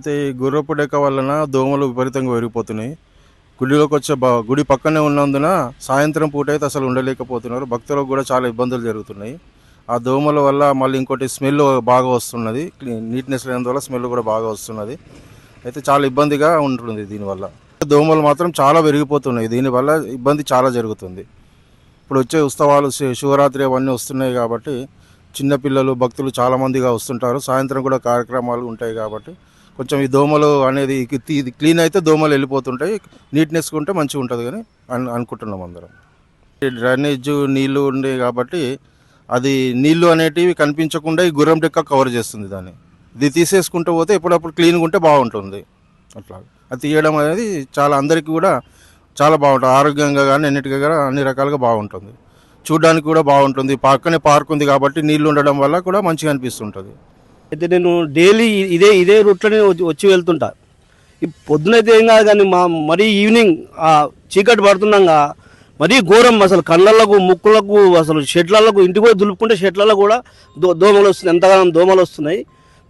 అయితే ఈ గుర్రపు డెక్క వలన దోమలు విపరీతంగా పెరిగిపోతున్నాయి. గుడిలోకి వచ్చే గుడి పక్కనే ఉన్నందున సాయంత్రం పూట అయితే అసలు ఉండలేకపోతున్నారు. భక్తులకు కూడా చాలా ఇబ్బందులు జరుగుతున్నాయి. ఆ దోమల వల్ల మళ్ళీ ఇంకోటి స్మెల్ బాగా వస్తున్నది. నీట్నెస్ లేనందువల్ల స్మెల్ కూడా బాగా వస్తున్నది. అయితే చాలా ఇబ్బందిగా ఉంటుంది దీనివల్ల. దోమలు మాత్రం చాలా పెరిగిపోతున్నాయి. దీనివల్ల ఇబ్బంది చాలా జరుగుతుంది. ఇప్పుడు వచ్చే ఉత్సవాలు శివరాత్రి అవన్నీ వస్తున్నాయి కాబట్టి చిన్నపిల్లలు భక్తులు చాలామందిగా వస్తుంటారు. సాయంత్రం కూడా కార్యక్రమాలు ఉంటాయి కాబట్టి కొంచెం ఈ దోమలు అనేది ఇది క్లీన్ అయితే దోమలు వెళ్ళిపోతుంటాయి. నీట్నెస్ ఉంటే మంచిగా ఉంటుంది కానీ అనుకుంటున్నాం అందరం. డ్రైనేజ్ నీళ్లు ఉండే కాబట్టి అది నీళ్లు అనేటివి కనిపించకుండా ఈ గుర్రం డెక్క కవర్ చేస్తుంది దాన్ని. ఇది తీసేసుకుంటూ పోతే ఎప్పుడప్పుడు క్లీన్గా ఉంటే బాగుంటుంది. అట్లా అది తీయడం అనేది చాలా అందరికీ కూడా చాలా బాగుంటుంది. ఆరోగ్యంగా కానీ అన్నిటిగా కానీ అన్ని రకాలుగా బాగుంటుంది. చూడడానికి కూడా బాగుంటుంది. పక్కనే పార్క్ ఉంది కాబట్టి నీళ్లు ఉండడం వల్ల కూడా మంచిగా అనిపిస్తుంటుంది. అయితే నేను డైలీ ఇదే రూట్లోనే వచ్చి వెళ్తుంటా. ఈ పొద్దునైతే ఏం కాదు కానీ మరీ ఈవినింగ్ చీకటి పడుతున్నాగా మరీ ఘోరం. అసలు కళ్ళకు ముక్కులకు అసలు షెట్లకు ఇంటికి కూడా దులుపుకుంటే షెట్లలో కూడా దోమలు వస్తున్నాయి. ఎంతగానో దోమలు వస్తున్నాయి.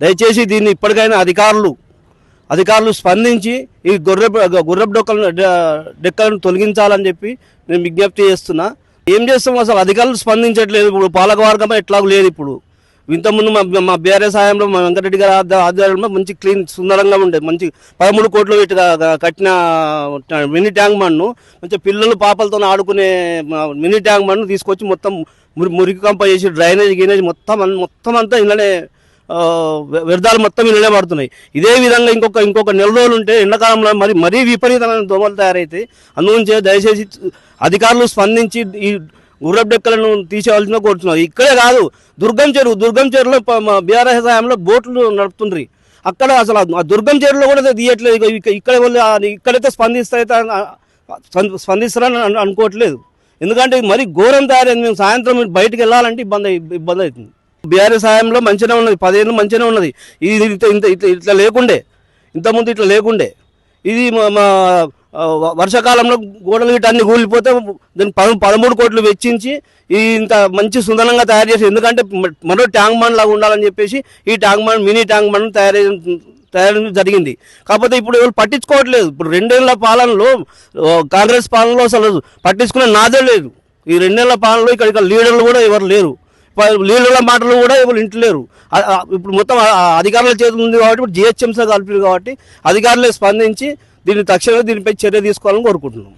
దయచేసి దీన్ని ఇప్పటికైనా అధికారులు స్పందించి ఈ గుర్రపు డెక్కలను తొలగించాలని చెప్పి నేను విజ్ఞప్తి చేస్తున్నా. ఏం చేస్తాం, అసలు అధికారులు స్పందించట్లేదు. ఇప్పుడు పాలకవర్గం ఎట్లాగూ లేదు. ఇప్పుడు ఇంతకుముందు మా బీఆర్ఎస్ హయాంలో మా వెంకటరెడ్డి గారి ఆధ్వర్యంలో మంచి క్లీన్ సుందరంగా ఉండేది. మంచి 13 కోట్లు పెట్టి కట్టిన మినీ ట్యాంక్ బండ్ను మంచి పిల్లలు పాపలతో ఆడుకునే మినీ ట్యాంక్ బండ్ను తీసుకొచ్చి మొత్తం మురికి కంప చేసి డ్రైనేజ్ గినేజ్ మొత్తం అంతా ఇళ్ళనే వ్యర్థాలు మొత్తం ఇళ్ళనే పడుతున్నాయి. ఇదే విధంగా ఇంకొక నెల రోజులు ఉంటే ఎండాకాలంలో మరీ విపరీతమైన దోమలు తయారైతాయి. అందుగురించి దయచేసి అధికారులు స్పందించి ఈ గుర్రపు డెక్కలను తీసేవాల్సిన కోరుతున్నారు. ఇక్కడే కాదు, దుర్గం చెరువులో బీఆర్ఎస్ హయాంలో బోట్లు నడుపుతుండ్రి. అక్కడ అసలు ఆ దుర్గం చెరువులో కూడా తీయట్లేదు. ఇక్కడైతే స్పందిస్తారని అనుకోవట్లేదు. ఎందుకంటే మరీ ఘోరం తయారైంది. మేము సాయంత్రం బయటకు వెళ్ళాలంటే ఇబ్బంది అవుతుంది. బీఆర్ఎస్ హయాంలో మంచిగా ఉన్నది, 10 ఏళ్ళు మంచిగానే ఉన్నది. ఇది ఇట్లా లేకుండే, ఇంతకుముందు ఇట్లా లేకుండే. ఇది మా వర్షాకాలంలో గోడలు గిట్ట అన్ని కూలిపోతే దాన్ని 13 కోట్లు వెచ్చించి ఇంత మంచి సుందరంగా తయారు చేసి, ఎందుకంటే మరో ట్యాంక్ బండ్ లాగా ఉండాలని చెప్పేసి ఈ tank bund mini tank bund తయారు జరిగింది. కాకపోతే ఇప్పుడు ఎవరు పట్టించుకోవట్లేదు. ఇప్పుడు 2 ఏళ్ల పాలనలో కాంగ్రెస్ పాలనలో అసలు పట్టించుకునే నాదే లేదు. ఈ 2 ఏళ్ల పాలనలో ఇక్కడ లీడర్లు కూడా ఎవరు లేరు. లీడర్ల మాటలు కూడా ఎవరు ఇంటలేరు. ఇప్పుడు మొత్తం అధికారుల చేతులు ఉంది కాబట్టి ఇప్పుడు జిహెచ్ఎంసీ కలిపారు కాబట్టి అధికారులే స్పందించి దీనిపై చర్య తీసుకోవాలని కోరుకుంటున్నాం.